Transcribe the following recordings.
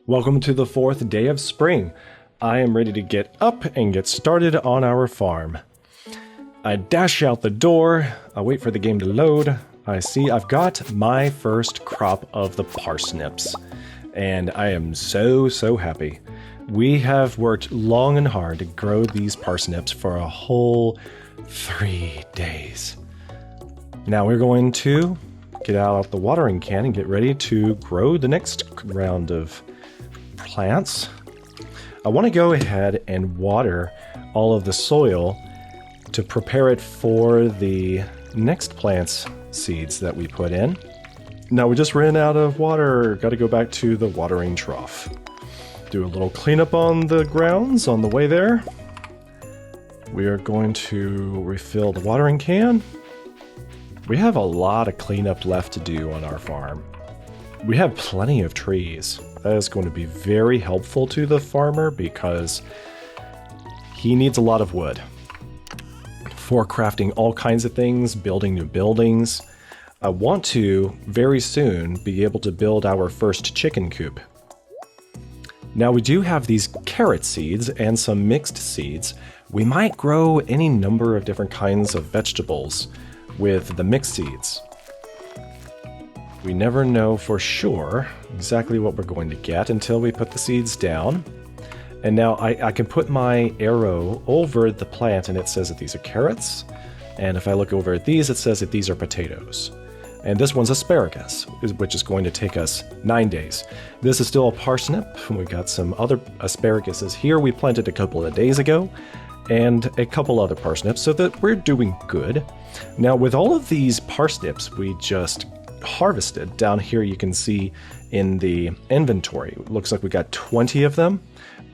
Welcome to the 4th day of spring. I am ready to get up and get started on our farm. I dash out the door, I wait for the game to load. I see I've got my first crop of the parsnips, and I am so happy. We have worked long and hard to grow these parsnips for a whole 3 days. Now we're going to get out the watering can and get ready to grow the next round of plants. I want to go ahead and water all of the soil to prepare it for the next plant's seeds that we put in. Now we just ran out of water. Got to go back to the watering trough. Do a little cleanup on the grounds on the way there. We are going to refill the watering can. We have a lot of cleanup left to do on our farm. We have plenty of trees. That is going to be very helpful to the farmer because he needs a lot of wood for crafting all kinds of things, building new buildings. I want to very soon be able to build our first chicken coop. Now we do have these carrot seeds and some mixed seeds. We might grow any number of different kinds of vegetables with the mixed seeds. We never know for sure exactly what we're going to get until we put the seeds down. And now I can put my arrow over the plant and it says that these are carrots. And if I look over at these, it says that these are potatoes. And this one's asparagus, which is going to take us 9 days. This is still a parsnip. We got some other asparaguses here we planted a couple of days ago, and a couple other parsnips, so that we're doing good. Now with all of these parsnips we just harvested, down here you can see in the inventory, it looks like we got 20 of them.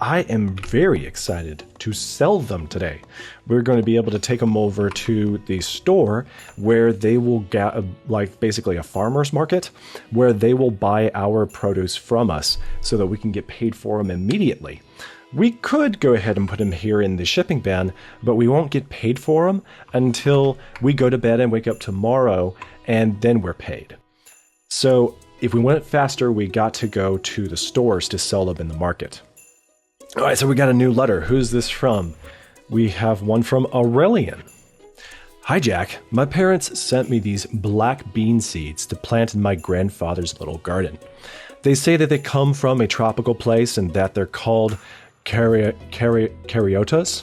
I am very excited to sell them today. We're going to be able to take them over to the store where they will get, like basically a farmer's market, where they will buy our produce from us so that we can get paid for them immediately. We could go ahead and put them here in the shipping bin, but we won't get paid for them until we go to bed and wake up tomorrow, and then we're paid. So if we went faster, we got to go to the stores to sell them in the market. All right, so we got a new letter. Who's this from? We have one from Aurelian. Hi, Jack. My parents sent me these black bean seeds to plant in my grandfather's little garden. They say that they come from a tropical place and that they're called cariotas?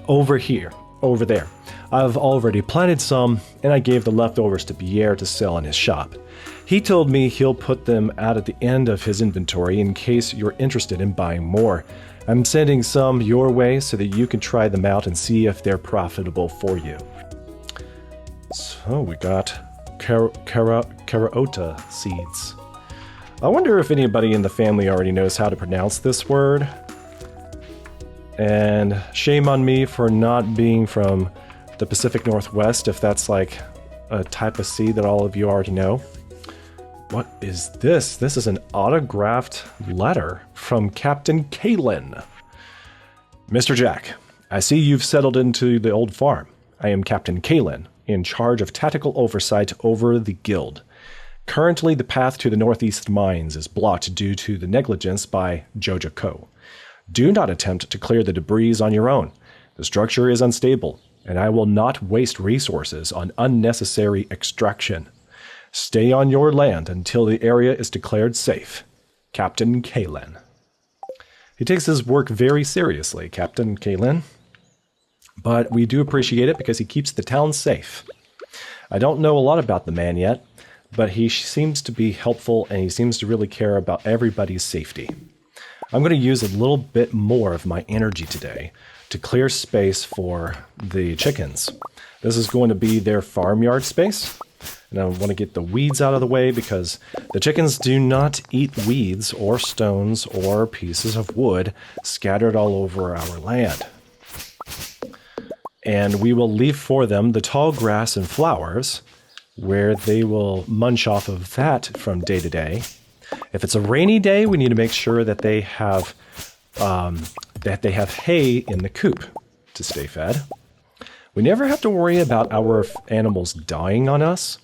Over there. I've already planted some, and I gave the leftovers to Pierre to sell in his shop. He told me he'll put them out at the end of his inventory in case you're interested in buying more. I'm sending some your way so that you can try them out and see if they're profitable for you. So we got cariota seeds. I wonder if anybody in the family already knows how to pronounce this word. And shame on me for not being from the Pacific Northwest, if that's like a type of seed that all of you already know. What is this? This is an autographed letter from Captain Kalen. Mr. Jack, I see you've settled into the old farm. I am Captain Kalen, in charge of tactical oversight over the guild. Currently, the path to the northeast mines is blocked due to the negligence by Joja Co. Do not attempt to clear the debris on your own. The structure is unstable, and I will not waste resources on unnecessary extraction. Stay on your land until the area is declared safe. Captain Kalen. He takes his work very seriously, Captain Kalen. But we do appreciate it because he keeps the town safe. I don't know a lot about the man yet, but he seems to be helpful and he seems to really care about everybody's safety. I'm going to use a little bit more of my energy today to clear space for the chickens. This is going to be their farmyard space. And I want to get the weeds out of the way because the chickens do not eat weeds or stones or pieces of wood scattered all over our land. And we will leave for them the tall grass and flowers where they will munch off of that from day to day. If it's a rainy day, we need to make sure that they have hay in the coop to stay fed. We never have to worry about our animals dying on us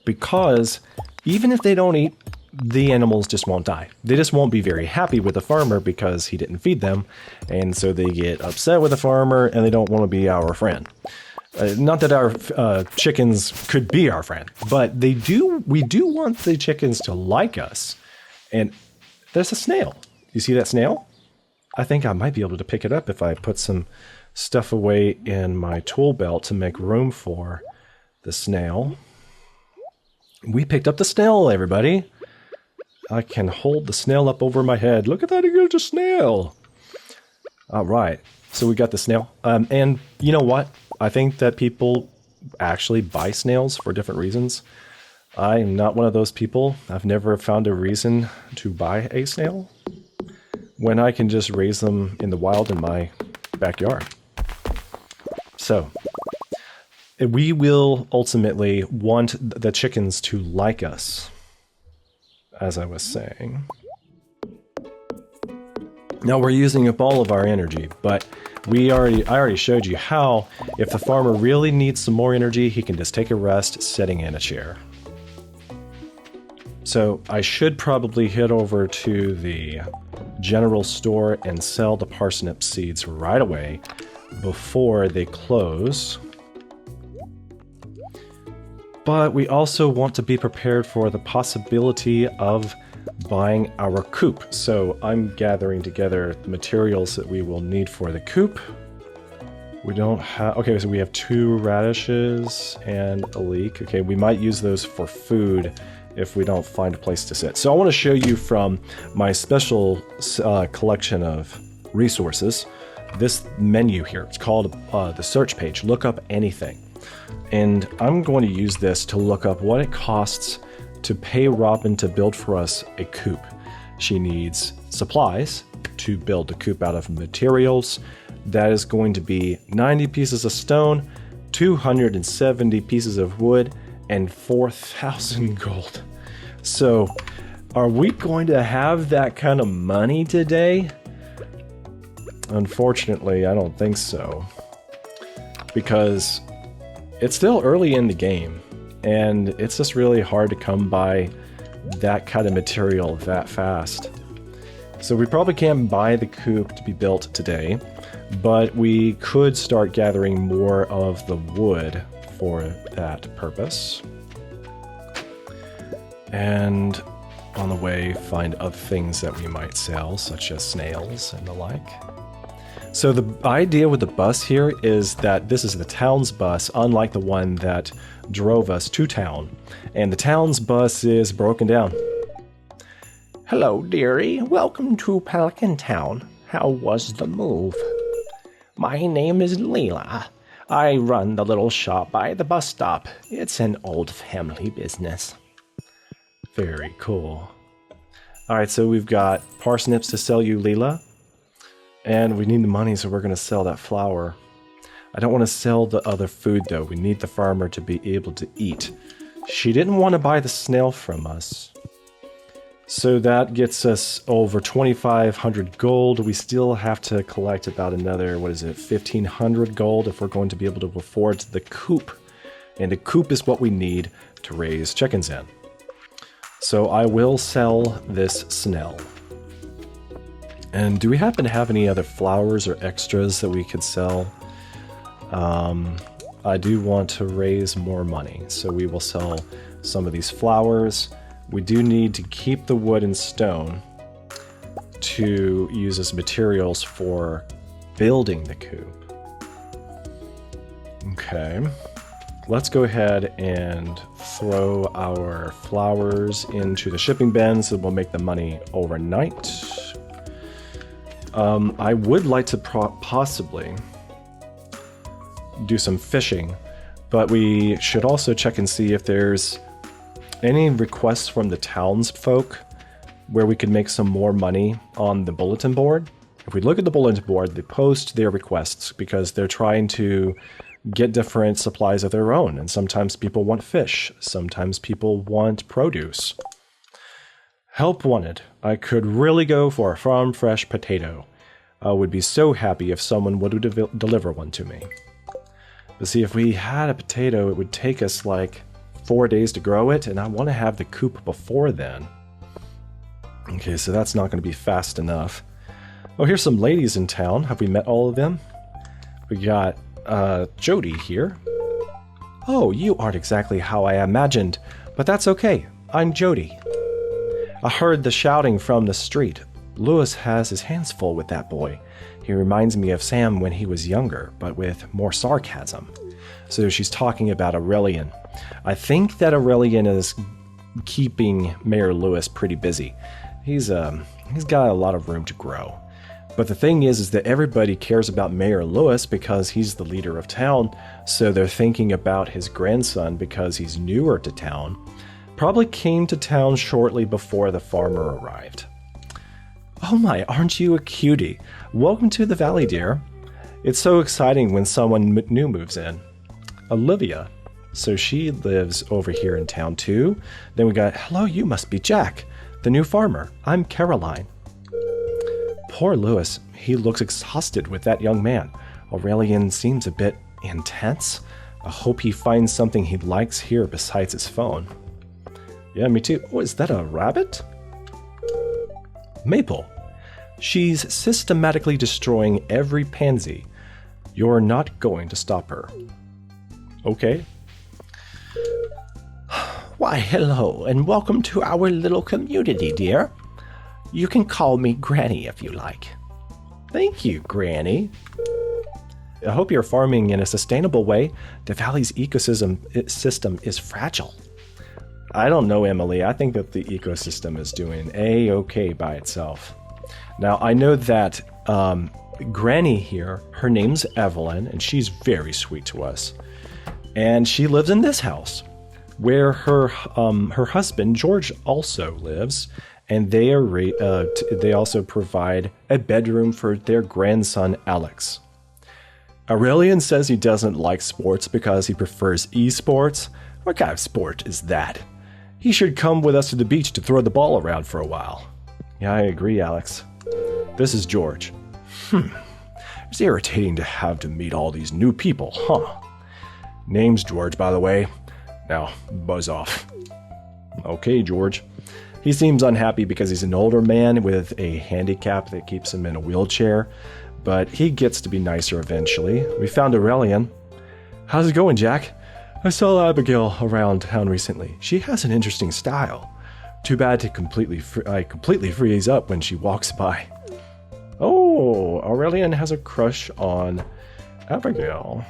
because even if they don't eat, the animals just won't die. They just won't be very happy with the farmer because he didn't feed them, and so they get upset with the farmer and they don't want to be our friend. Not that our chickens could be our friend, but we do want the chickens to like us. And there's a snail. You see that snail? I think I might be able to pick it up if I put some stuff away in my tool belt to make room for the snail. We picked up the snail, everybody. I can hold the snail up over my head. Look at that huge snail. All right. So we got the snail. And you know what? I think that people actually buy snails for different reasons. I am not one of those people. I've never found a reason to buy a snail when I can just raise them in the wild in my backyard. So we will ultimately want the chickens to like us, as I was saying. Now we're using up all of our energy, but I already showed you how, if the farmer really needs some more energy, he can just take a rest sitting in a chair. So I should probably head over to the general store and sell the parsnip seeds right away before they close. But we also want to be prepared for the possibility of buying our coop. So I'm gathering together the materials that we will need for the coop. We don't have... Okay, so we have 2 radishes and a leek. Okay, we might use those for food if we don't find a place to sit. So I want to show you from my special collection of resources, this menu here. It's called the search page. Look up anything. And I'm going to use this to look up what it costs to pay Robin to build for us a coop. She needs supplies to build the coop out of materials. That is going to be 90 pieces of stone, 270 pieces of wood, and 4,000 gold. So, are we going to have that kind of money today? Unfortunately, I don't think so. Because it's still early in the game, and it's just really hard to come by that kind of material that fast. So we probably can't buy the coop to be built today, but we could start gathering more of the wood for that purpose. And on the way, find other things that we might sell, such as snails and the like. So the idea with the bus here is that this is the town's bus, unlike the one that drove us to town. And the town's bus is broken down. Hello, dearie. Welcome to Pelican Town. How was the move? My name is Leela. I run the little shop by the bus stop. It's an old family business. Very cool. Alright, so we've got parsnips to sell you, Leela. And we need the money, so we're going to sell that flour. I don't want to sell the other food, though. We need the farmer to be able to eat. She didn't want to buy the snail from us. So that gets us over 2,500 gold. We still have to collect about another, 1,500 gold if we're going to be able to afford the coop. And the coop is what we need to raise chickens in. So I will sell this snail. And do we happen to have any other flowers or extras that we could sell? I do want to raise more money, so we will sell some of these flowers. We do need to keep the wood and stone to use as materials for building the coop. Okay. Let's go ahead and throw our flowers into the shipping bins, and we'll make the money overnight. I would like to possibly do some fishing, but we should also check and see if there's any requests from the townsfolk where we could make some more money on the bulletin board. If we look at the bulletin board, they post their requests because they're trying to get different supplies of their own, and sometimes people want fish, sometimes people want produce. Help wanted. I could really go for a farm fresh potato. I would be so happy if someone would deliver one to me. But see, if we had a potato, it would take us like 4 days to grow it, and I want to have the coop before then. Okay, so that's not going to be fast enough. Oh, here's some ladies in town. Have we met all of them? We got Jody here. Oh, you aren't exactly how I imagined, but that's okay. I'm Jody. I heard the shouting from the street. Lewis has his hands full with that boy. He reminds me of Sam when he was younger, but with more sarcasm. So she's talking about Aurelian. I think that Aurelian is keeping Mayor Lewis pretty busy. He's got a lot of room to grow. But the thing is that everybody cares about Mayor Lewis because he's the leader of town, so they're thinking about his grandson because he's newer to town. Probably came to town shortly before the farmer arrived. Oh my, aren't you a cutie? Welcome to the valley, dear. It's so exciting when someone new moves in. Olivia. So she lives over here in town too. Then we got, hello, you must be Jack, the new farmer. I'm Caroline. Poor Lewis. He looks exhausted with that young man. Aurelian seems a bit intense. I hope he finds something he likes here besides his phone. Yeah, me too. Oh, is that a rabbit? Maple. She's systematically destroying every pansy. You're not going to stop her. Okay. Why, hello, and welcome to our little community, dear. You can call me Granny if you like. Thank you, Granny. I hope you're farming in a sustainable way. The valley's ecosystem is fragile. I don't know, Emily. I think that the ecosystem is doing A-okay by itself. Now, I know that Granny here, her name's Evelyn, and she's very sweet to us. And she lives in this house, where her husband, George, also lives. And they also provide a bedroom for their grandson, Alex. Aurelian says he doesn't like sports because he prefers esports. What kind of sport is that? He should come with us to the beach to throw the ball around for a while. Yeah, I agree, Alex. This is George. It's irritating to have to meet all these new people, huh? Name's George, by the way. Now, buzz off. Okay, George. He seems unhappy because he's an older man with a handicap that keeps him in a wheelchair, but he gets to be nicer eventually. We found Aurelian. How's it going, Jack? I saw Abigail around town recently. She has an interesting style. Too bad to completely freeze up when she walks by. Oh, Aurelian has a crush on Abigail.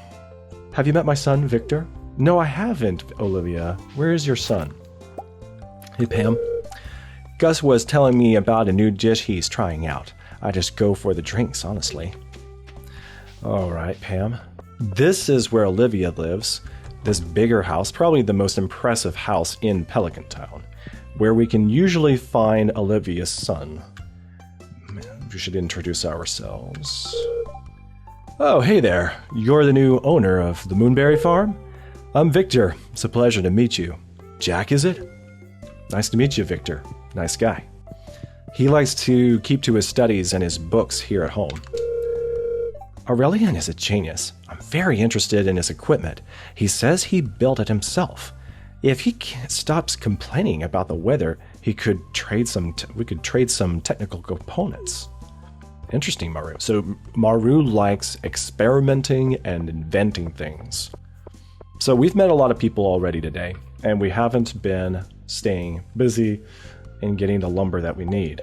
Have you met my son, Victor? No, I haven't, Olivia. Where is your son? Hey, Pam. Gus was telling me about a new dish he's trying out. I just go for the drinks, honestly. All right, Pam. This is where Olivia lives. This bigger house, probably the most impressive house in Pelican Town, where we can usually find Olivia's son. We should introduce ourselves. Oh, hey there. You're the new owner of the Moonberry Farm? I'm Victor. It's a pleasure to meet you. Jack, is it? Nice to meet you, Victor. Nice guy. He likes to keep to his studies and his books here at home. Aurelian is a genius. I'm very interested in his equipment. He says he built it himself. If he stops complaining about the weather, we could trade some technical components. Interesting, Maru. So Maru likes experimenting and inventing things. So we've met a lot of people already today, and we haven't been staying busy in getting the lumber that we need.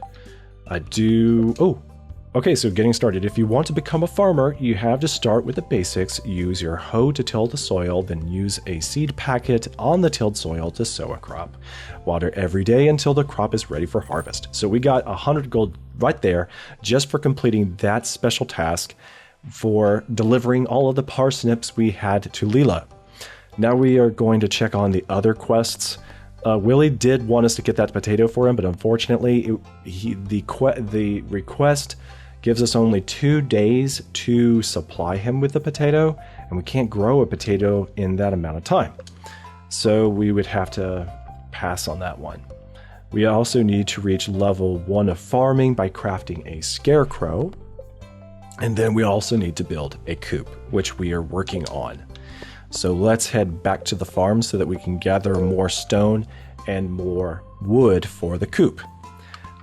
Okay, so getting started. If you want to become a farmer, you have to start with the basics. Use your hoe to till the soil, then use a seed packet on the tilled soil to sow a crop. Water every day until the crop is ready for harvest. So we got 100 gold right there just for completing that special task for delivering all of the parsnips we had to Leela. Now we are going to check on the other quests. Willie did want us to get that potato for him, but unfortunately the request gives us only 2 days to supply him with the potato, and we can't grow a potato in that amount of time. So we would have to pass on that one. We also need to reach level 1 of farming by crafting a scarecrow. And then we also need to build a coop, which we are working on. So let's head back to the farm so that we can gather more stone and more wood for the coop.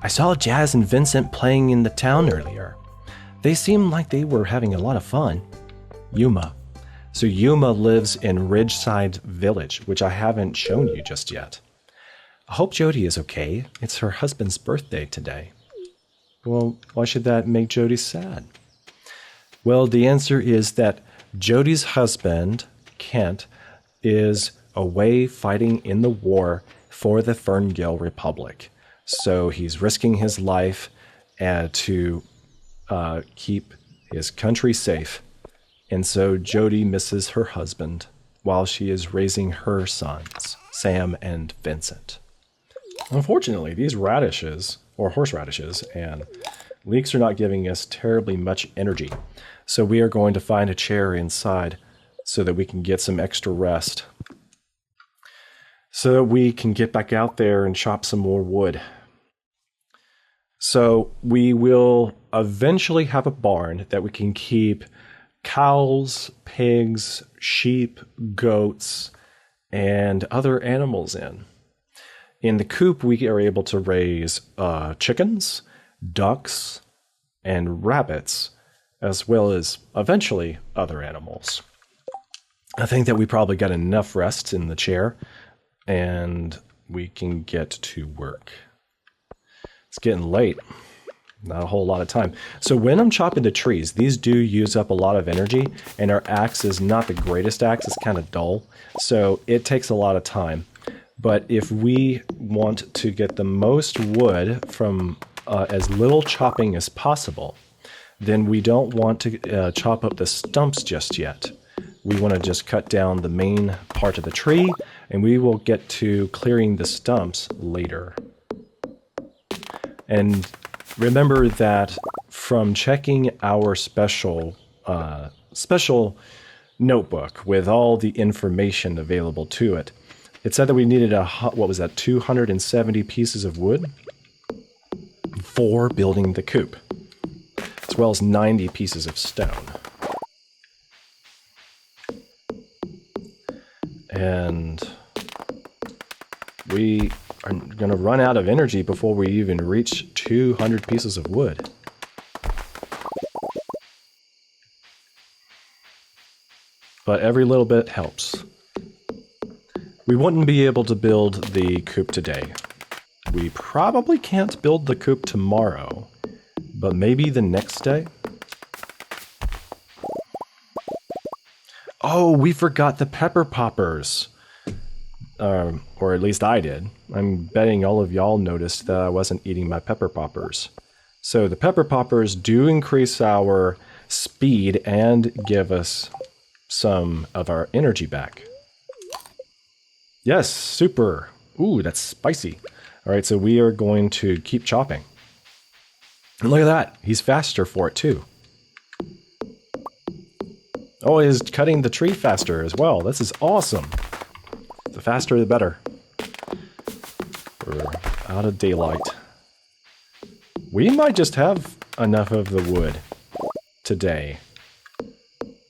I saw Jazz and Vincent playing in the town earlier. They seemed like they were having a lot of fun. Yuma. So Yuma lives in Ridgeside Village, which I haven't shown you just yet. I hope Jody is okay. It's her husband's birthday today. Well, why should that make Jody sad? Well, the answer is that Jody's husband, Kent, is away fighting in the war for the Ferngale Republic. So he's risking his life to keep his country safe. And so Jody misses her husband while she is raising her sons, Sam and Vincent. Unfortunately, these radishes, or horseradishes, and leeks are not giving us terribly much energy. So we are going to find a chair inside so that we can get some extra rest. So that we can get back out there and chop some more wood. So we will eventually have a barn that we can keep cows, pigs, sheep, goats, and other animals in. In the coop, we are able to raise chickens, ducks, and rabbits, as well as eventually other animals. I think that we probably got enough rest in the chair, and we can get to work. It's getting late. Not a whole lot of time. So when I'm chopping the trees, these do use up a lot of energy, and our axe is not the greatest axe. It's kind of dull, so it takes a lot of time. But if we want to get the most wood from as little chopping as possible, then we don't want to chop up the stumps just yet. We want to just cut down the main part of the tree, and we will get to clearing the stumps later. And remember that from checking our special notebook with all the information available to it, it said that we needed 270 pieces of wood for building the coop, as well as 90 pieces of stone. And we are going to run out of energy before we even reach 200 pieces of wood. But every little bit helps. We wouldn't be able to build the coop today. We probably can't build the coop tomorrow, but maybe the next day? Oh, we forgot the pepper poppers. Or at least I did. I'm betting all of y'all noticed that I wasn't eating my pepper poppers. So the pepper poppers do increase our speed and give us some of our energy back. Yes, super. Ooh, that's spicy. All right, so we are going to keep chopping. And look at that. He's faster for it too. Oh, he's cutting the tree faster as well. This is awesome. The faster, the better. We're out of daylight. We might just have enough of the wood today.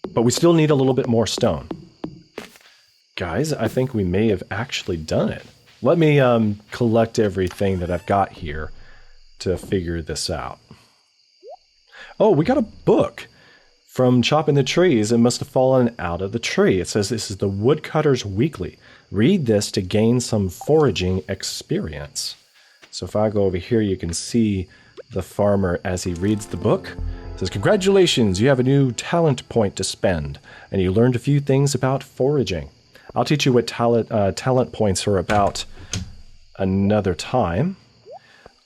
But we still need a little bit more stone. Guys, I think we may have actually done it. Let me collect everything that I've got here to figure this out. Oh, we got a book. From chopping the trees, it must have fallen out of the tree. It says this is the Woodcutter's Weekly. Read this to gain some foraging experience. So if I go over here, you can see the farmer as he reads the book. It says, congratulations, you have a new talent point to spend, and you learned a few things about foraging. I'll teach you what talent points are about another time.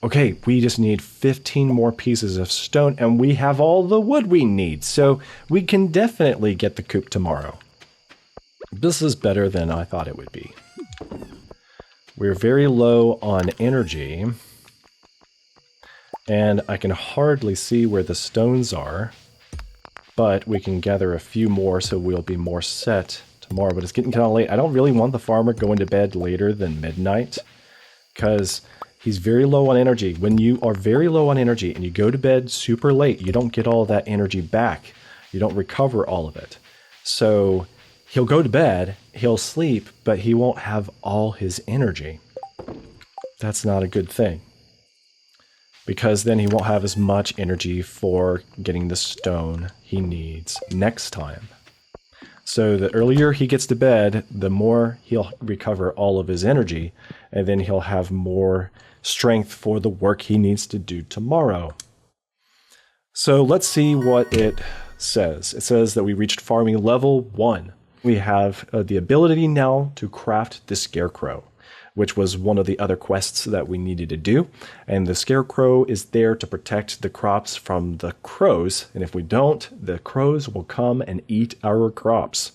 Okay, we just need 15 more pieces of stone, and we have all the wood we need, so we can definitely get the coop tomorrow. This is better than I thought it would be. We're very low on energy, and I can hardly see where the stones are, but we can gather a few more so we'll be more set tomorrow. But it's getting kind of late. I don't really want the farmer going to bed later than midnight, because he's very low on energy. When you are very low on energy and you go to bed super late, you don't get all that energy back. You don't recover all of it. So he'll go to bed, he'll sleep, but he won't have all his energy. That's not a good thing, because then he won't have as much energy for getting the stone he needs next time. So the earlier he gets to bed, the more he'll recover all of his energy, and then he'll have more strength for the work he needs to do tomorrow. So let's see what it says. It says that we reached farming level 1. We have the ability now to craft the scarecrow, which was one of the other quests that we needed to do. And the scarecrow is there to protect the crops from the crows. And if we don't, the crows will come and eat our crops.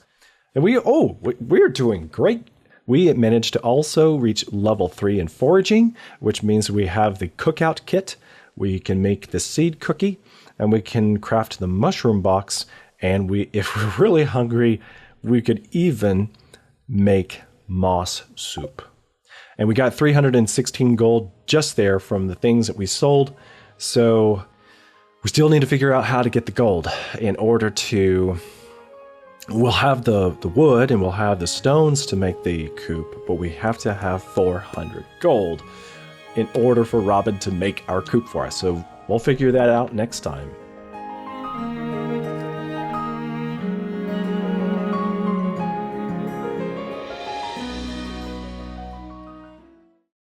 And we're doing great. We managed to also reach level 3 in foraging, which means we have the cookout kit. We can make the seed cookie, and we can craft the mushroom box. And if we're really hungry, we could even make moss soup. And we got 316 gold just there from the things that we sold. So we still need to figure out how to get the gold in order to... We'll have the wood and we'll have the stones to make the coop, but we have to have 400 gold in order for Robin to make our coop for us. So we'll figure that out next time.